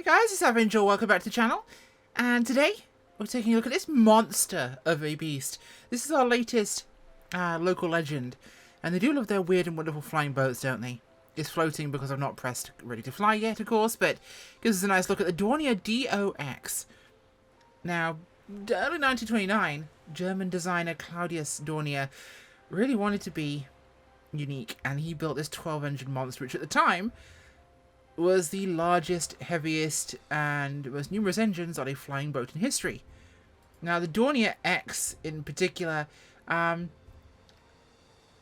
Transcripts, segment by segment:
Hey guys, it's Avenger. Welcome back to the channel. And today, we're taking a look at this monster of a beast. This is our latest local legend. And they do love their weird and wonderful flying boats, don't they? It's floating because I've not pressed ready to fly yet, of course, but gives us a nice look at the Dornier Do-X. Now, early 1929, German designer Claudius Dornier really wanted to be unique, and he built this 12-engine monster, which at the time was the largest, heaviest, and most numerous engines on a flying boat in history. Now, the Dornier X in particular,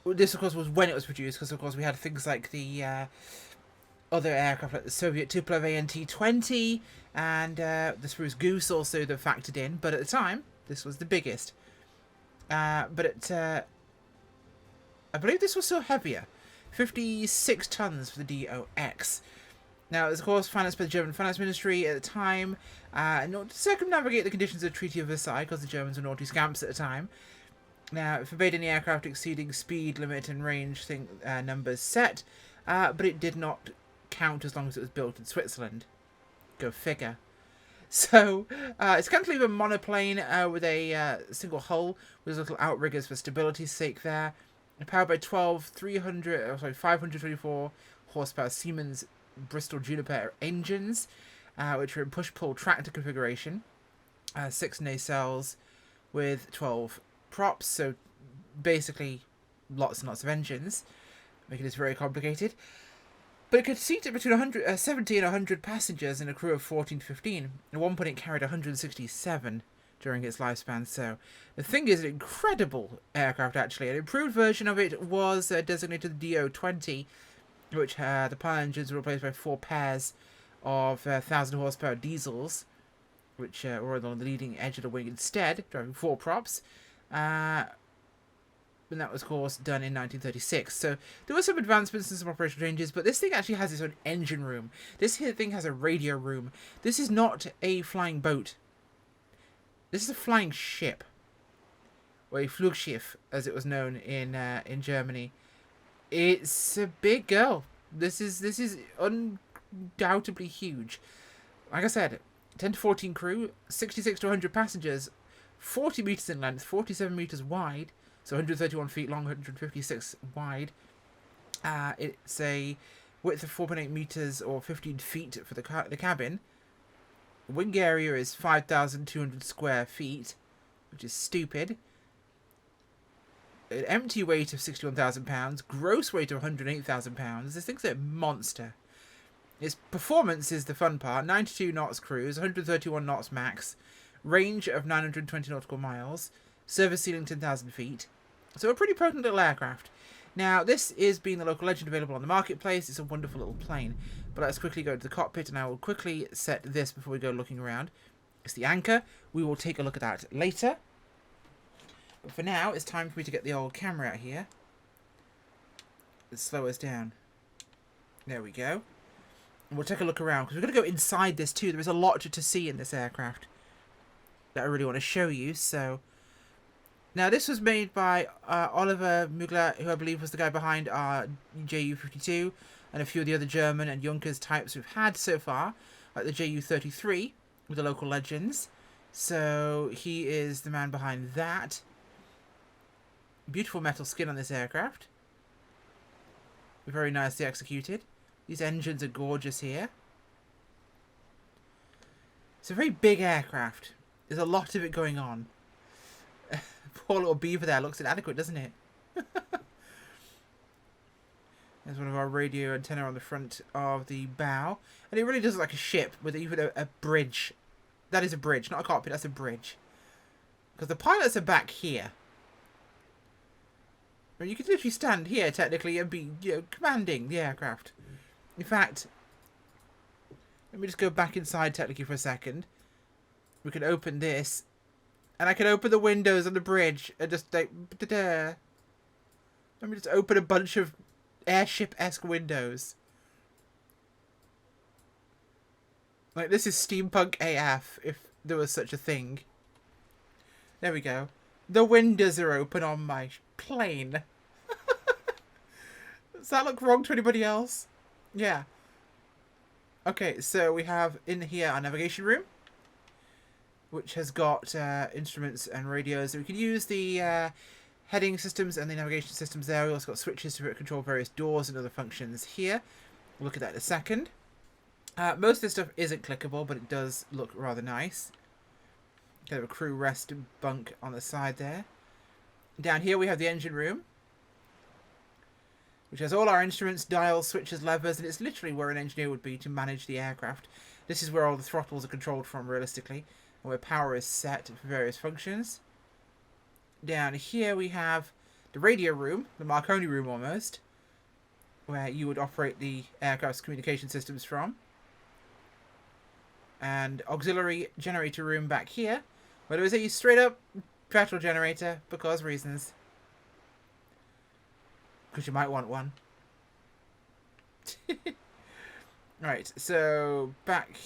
this of course was when it was produced, because of course we had things like the other aircraft like the Soviet Tupolev AN-T-20 and the Spruce Goose also that factored in, but at the time this was the biggest. I believe this was still heavier, 56 tons for the Do-X. Now, it was, of course, financed by the German Finance Ministry at the time, in order to circumnavigate the conditions of the Treaty of Versailles, because the Germans were naughty scamps at the time. Now, it forbade any aircraft exceeding speed limit and range numbers set, but it did not count as long as it was built in Switzerland. Go figure. So, it's cantilever monoplane with a single hull, with little outriggers for stability's sake there, and powered by 524 horsepower Siemens Bristol Juniper engines, which are in push-pull tractor configuration, 6 nacelles with 12 props, so basically lots and lots of engines, making this very complicated. But it could seat between 70 and 100 passengers and a crew of 14 to 15. At one point it carried 167 during its lifespan, so the thing is an incredible aircraft actually. An improved version of it was designated the Do-20, which the pilot engines were replaced by 4 pairs of 1,000 horsepower diesels, which were on the leading edge of the wing instead, driving 4 props. And that was, of course, done in 1936. So there were some advancements and some operational changes, but this thing actually has its own engine room. This here thing has a radio room. This is not a flying boat. This is a flying ship, or a Flugschiff, as it was known in Germany. It's a big girl. This is undoubtedly huge. Like I said, 10 to 14 crew, 66 to 100 passengers, 40 meters in length, 47 meters wide, so 131 feet long, 156 wide. It's a width of 4.8 meters or 15 feet for the cabin. The wing area is 5,200 square feet, which is stupid. An empty weight of 61,000 pounds, gross weight of 108,000 pounds. This thing's a monster. Its performance is the fun part. 92 knots cruise, 131 knots max, range of 920 nautical miles, service ceiling 10,000 feet. So a pretty potent little aircraft. Now, this is being the local legend available on the marketplace. It's a wonderful little plane. But let's quickly go to the cockpit, and I will quickly set this before we go looking around. It's the anchor. We will take a look at that later. But for now, it's time for me to get the old camera out here. Let's slow us down. There we go. And we'll take a look around, because we're going to go inside this too. There is a lot to see in this aircraft that I really want to show you. So, now this was made by Oliver Mugler, who I believe was the guy behind our Ju-52, and a few of the other German and Junkers types we've had so far, like the Ju-33 with the local legends. So he is the man behind that. Beautiful metal skin on this aircraft. Very nicely executed. These engines are gorgeous here. It's a very big aircraft. There's a lot of it going on. Poor little beaver there looks inadequate, doesn't it? There's one of our radio antenna on the front of the bow. And it really does look like a ship with even a bridge. That is a bridge, not a cockpit, that's a bridge. Because the pilots are back here. I mean, you could literally stand here, technically, and be, commanding the aircraft. In fact, let me just go back inside, technically, for a second. We can open this. And I can open the windows on the bridge and just, like, let me just open a bunch of airship-esque windows. Like, this is steampunk AF, if there was such a thing. There we go. The windows are open on my plane. Does that look wrong to anybody else? Yeah. Okay, so we have in here our navigation room, which has got instruments and radios. So we can use the heading systems and the navigation systems there. We also got switches to control various doors and other functions here. We'll look at that in a second. Most of this stuff isn't clickable, but it does look rather nice. Kind of a crew rest bunk on the side there. Down here we have the engine room, which has all our instruments, dials, switches, levers, and it's literally where an engineer would be to manage the aircraft. This is where all the throttles are controlled from, realistically, and where power is set for various functions. Down here we have the radio room, the Marconi room almost, where you would operate the aircraft's communication systems from. And auxiliary generator room back here, where there is a straight up petrol generator, because reasons. Because you might want one. Right, so back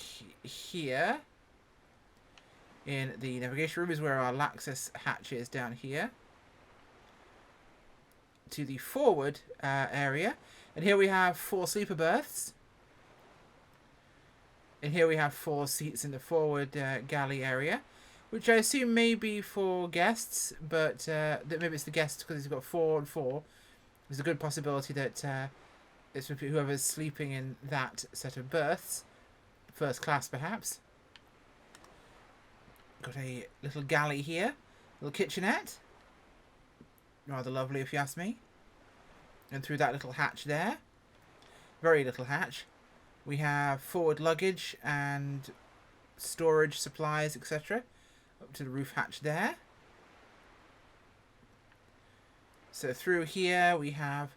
here in the navigation room is where our access hatch is down here. To the forward area. And here we have 4 sleeper berths. And here we have 4 seats in the forward galley area, which I assume may be for guests, but maybe it's the guests because it's got 4 and 4. There's a good possibility that it's for whoever's sleeping in that set of berths. First class, perhaps. Got a little galley here. Little kitchenette. Rather lovely, if you ask me. And through that little hatch there. Very little hatch. We have forward luggage and storage supplies, etc. Up to the roof hatch there. So through here we have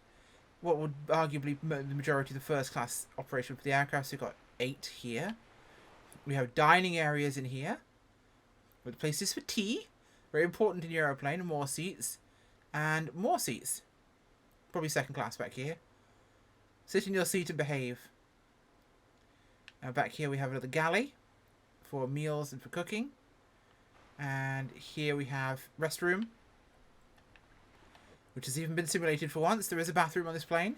what would arguably be the majority of the first class operation for the aircraft. So we've got 8 here. We have dining areas in here, with places for tea. Very important in your aeroplane. More seats. And more seats. Probably second class back here. Sit in your seat and behave. Now back here we have another galley for meals and for cooking. And here we have restroom, which has even been simulated for once. There is a bathroom on this plane.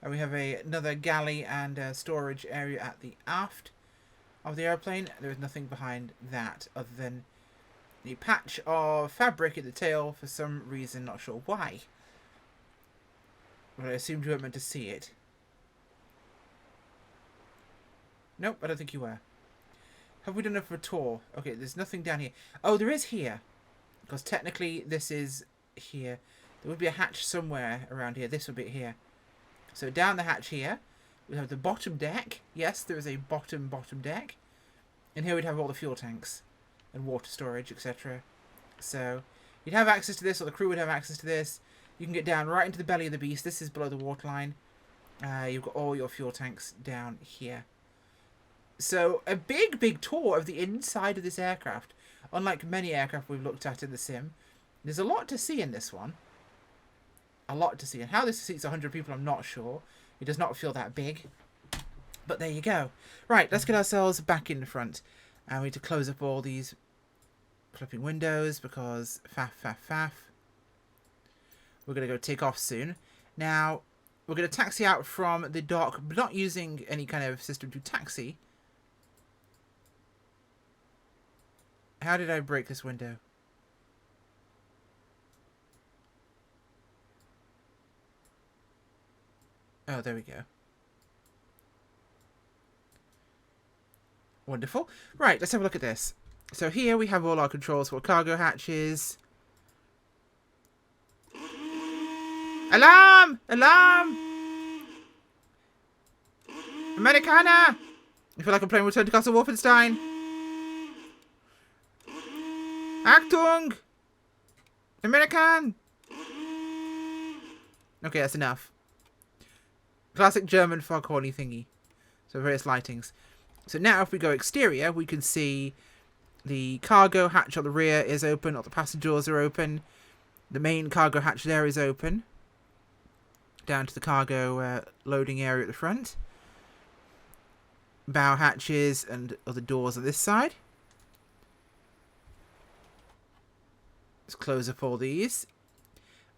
And we have another galley and storage area at the aft of the airplane. There is nothing behind that other than the patch of fabric in the tail for some reason, not sure why. But I assumed you weren't meant to see it. Nope, I don't think you were. Have we done enough for a tour? Okay, there's nothing down here. Oh, there is here. Because technically this is here. There would be a hatch somewhere around here. This would be here. So down the hatch here, we have the bottom deck. Yes, there is a bottom deck. And here we'd have all the fuel tanks and water storage, etc. So you'd have access to this, or the crew would have access to this. You can get down right into the belly of the beast. This is below the waterline. You've got all your fuel tanks down here. So a big tour of the inside of this aircraft. Unlike many aircraft we've looked at in the sim, there's a lot to see in this one. A lot to see. And how this seats 100 people, I'm not sure. It does not feel that big. But there you go. Right, let's get ourselves back in the front. And we need to close up all these flipping windows because faff. We're going to go take off soon. Now, we're going to taxi out from the dock, but not using any kind of system to taxi. How did I break this window? Oh, there we go. Wonderful. Right, let's have a look at this. So here we have all our controls for cargo hatches. Alarm! Alarm! Americana! I feel like I'm playing Return to Castle Wolfenstein. Achtung! American! Okay, that's enough. Classic German foghorny thingy. So various lightings. So now if we go exterior, we can see the cargo hatch on the rear is open, all the passenger doors are open. The main cargo hatch there is open. Down to the cargo loading area at the front. Bow hatches and other doors on this side. Let's close up all these.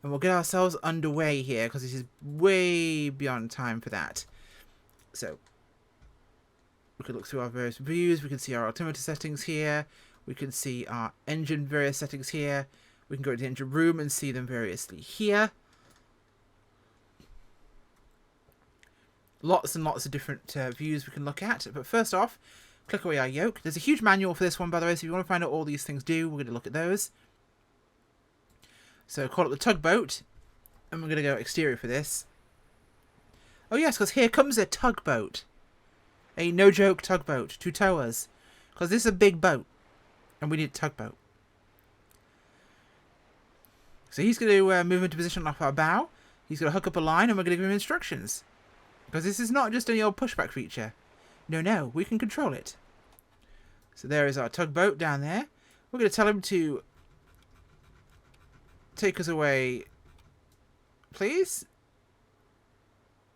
And we'll get ourselves underway here because this is way beyond time for that. So, can look through our various views. We can see our altimeter settings here. We can see our engine various settings here. We can go to the engine room and see them variously here. Lots and lots of different views we can look at. But first off, click away our yoke. There's a huge manual for this one, by the way, so if you want to find out all these things do, we're going to look at those. So call it the tugboat, and we're going to go exterior for this. Oh yes, because here comes a tugboat. A no-joke tugboat to tow us. Because this is a big boat, and we need a tugboat. So he's going to move into position off our bow. He's going to hook up a line, and we're going to give him instructions. Because this is not just any old pushback feature. No, we can control it. So there is our tugboat down there. We're going to tell him to take us away, please.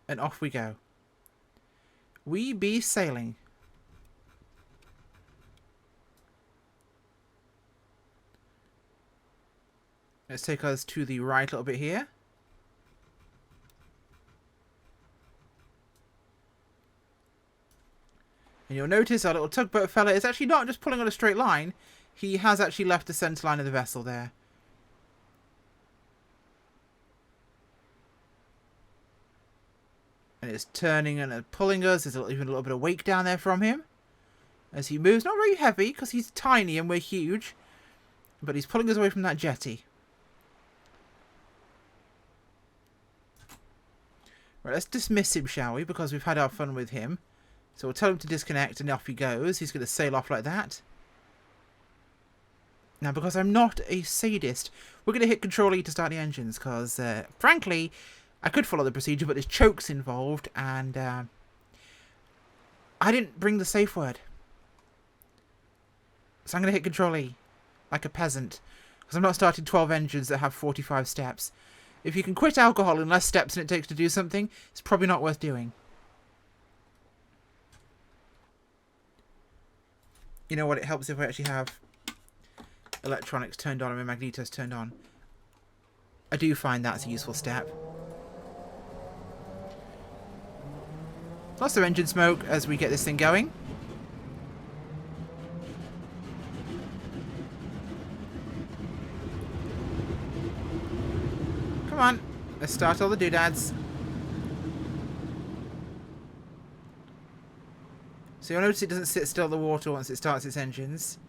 And off we go. We be sailing. Let's take us to the right a little bit here. And you'll notice our little tugboat fella is actually not just pulling on a straight line. He has actually left the centre line of the vessel there. And it's turning and pulling us. There's even a little bit of wake down there from him. As he moves. Not very heavy because he's tiny and we're huge. But he's pulling us away from that jetty. Right, let's dismiss him, shall we? Because we've had our fun with him. So we'll tell him to disconnect and off he goes. He's going to sail off like that. Now, because I'm not a sadist, we're going to hit Control E to start the engines. Because, frankly, I could follow the procedure, but there's chokes involved. And I didn't bring the safe word. So I'm going to hit Control E. Like a peasant. Because I'm not starting 12 engines that have 45 steps. If you can quit alcohol in less steps than it takes to do something, it's probably not worth doing. You know what, it helps if I actually have electronics turned on and my magnetos turned on. I do find that's a useful step. Lots of engine smoke as we get this thing going. Come on, let's start all the doodads. So you'll notice it doesn't sit still in the water once it starts its engines.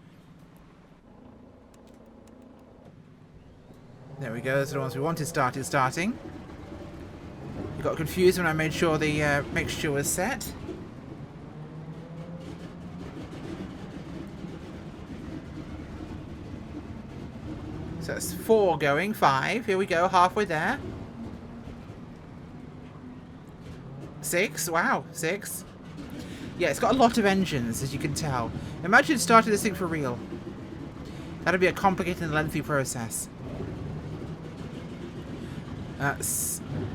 There we go, those are the ones we wanted starting. You got confused when I made sure the mixture was set. So that's 4 going, 5, here we go, halfway there. 6, wow, 6. Yeah, it's got a lot of engines, as you can tell. Imagine starting this thing for real. That'd be a complicated and lengthy process.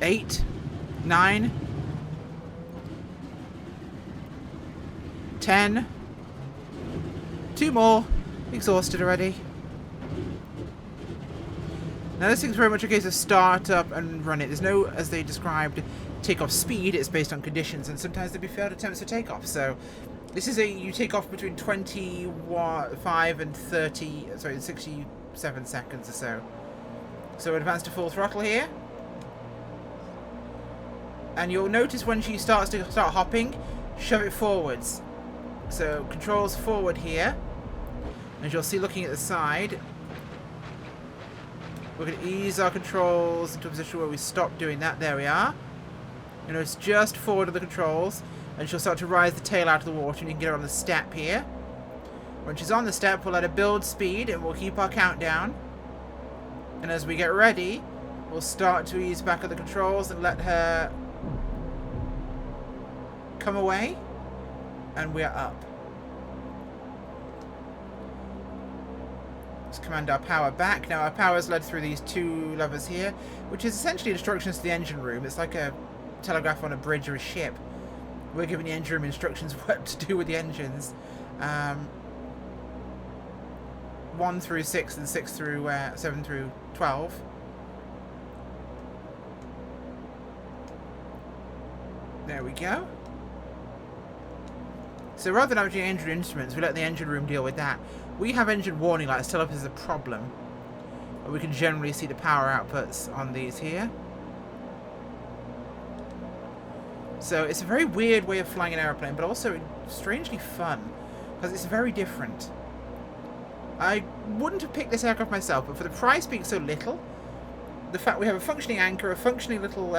8, 9, 10. 2 more. Exhausted already. Now this thing's very much a case of start up and run it. There's no, as they described, takeoff speed. It's based on conditions, and sometimes there'll be failed attempts at takeoff. So this is you take off between 25 and 30, sorry, 67 seconds or so. So advance to full throttle here. And you'll notice when she starts hopping, shove it forwards. So controls forward here. As you'll see looking at the side, we're going to ease our controls into a position where we stop doing that. There we are. You know, it's just forward of the controls, and she'll start to rise the tail out of the water, and you can get her on the step here. When she's on the step, we'll let her build speed, and we'll keep our countdown. And as we get ready, we'll start to ease back of the controls and let her come away, and we're up. Let's command our power back. Now our power is led through these 2 levers here, which is essentially instructions to the engine room. It's like a telegraph on a bridge or a ship. We're giving the engine room instructions what to do with the engines. 1 through 6 and 6 through 7 through 12. There we go. So rather than having engine instruments, we let the engine room deal with that. We have engine warning lights tell us there's a problem. But we can generally see the power outputs on these here. So it's a very weird way of flying an aeroplane, but also strangely fun, because it's very different. I wouldn't have picked this aircraft myself, but for the price being so little, the fact we have a functioning anchor, a functioning little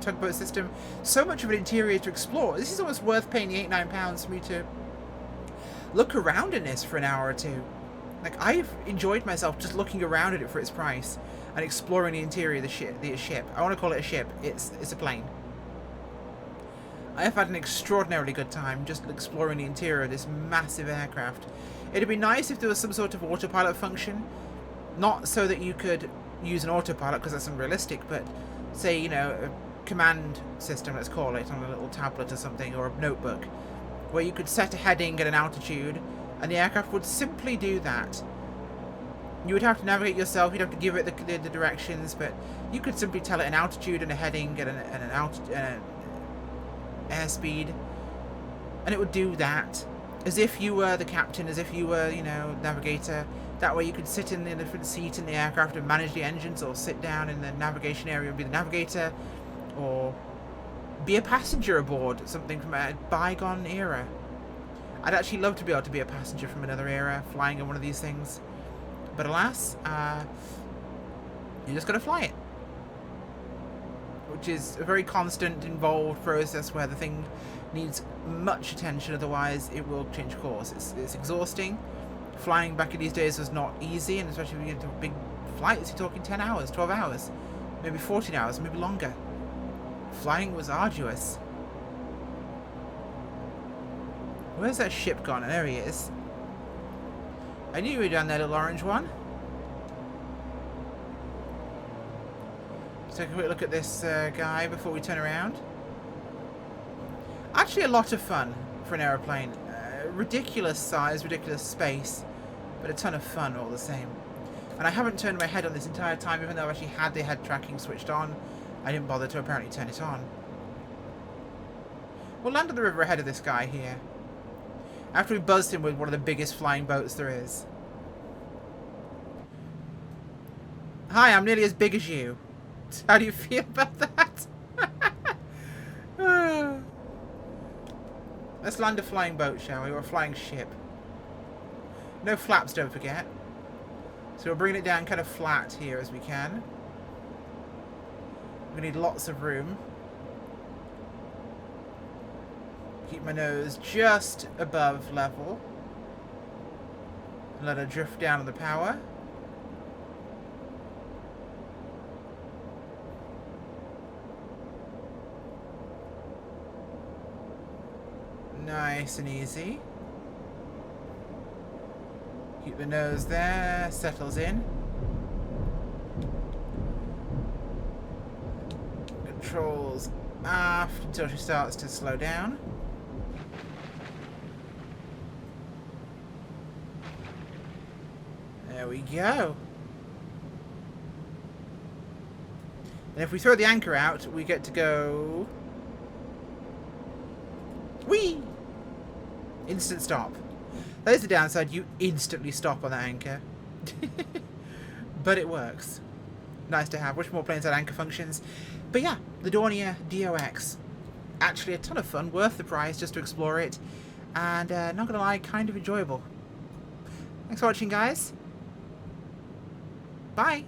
tugboat system, so much of an interior to explore. This is almost worth paying the £8-9 for me to look around in this for an hour or two. Like, I've enjoyed myself just looking around at it for its price and exploring the interior of the ship. I want to call it a ship. It's a plane. I have had an extraordinarily good time just exploring the interior of this massive aircraft. It'd be nice if there was some sort of autopilot function. Not so that you could use an autopilot, because that's unrealistic, but say, you know, a command system, let's call it, on a little tablet or something, or a notebook, where you could set a heading at an altitude, and the aircraft would simply do that. You would have to navigate yourself, you'd have to give it the directions, but you could simply tell it an altitude and a heading and an airspeed, and it would do that as if you were the captain, as if you were, you know, navigator. That way you could sit in a different seat in the aircraft and manage the engines, or sit down in the navigation area and be the navigator, or be a passenger aboard something from a bygone era. I'd actually love to be able to be a passenger from another era flying in one of these things, but alas, you just gotta fly it, which is a very constant, involved process where the thing needs much attention, otherwise it will change course. It's exhausting. Flying back in these days was not easy, and especially when you get into big flights, you're talking 10 hours, 12 hours, maybe 14 hours, maybe longer. Flying was arduous. Where's that ship gone? There he is. I knew you were down there, little orange one. Let's take a quick look at this guy before we turn around. Actually a lot of fun for an aeroplane. Ridiculous size, ridiculous space, but a ton of fun all the same. And I haven't turned my head on this entire time, even though I've actually had the head tracking switched on. I didn't bother to apparently turn it on. We'll land on the river ahead of this guy here, after we buzzed him with one of the biggest flying boats there is. Hi, I'm nearly as big as you. How do you feel about that? Let's land a flying boat, shall we? Or a flying ship. No flaps, don't forget. So we'll bring it down kind of flat here as we can. We need lots of room. Keep my nose just above level. And let her drift down on the power. Nice and easy. Keep the nose there, settles in. Controls aft until she starts to slow down. There we go. And if we throw the anchor out, we get to go... Whee! Instant stop. That is the downside, you instantly stop on that anchor. But it works. Nice to have. Wish more planes had anchor functions. But yeah, the Dornier Do-X. Actually a ton of fun, worth the price just to explore it. And not gonna lie, kind of enjoyable. Thanks for watching, guys. Bye!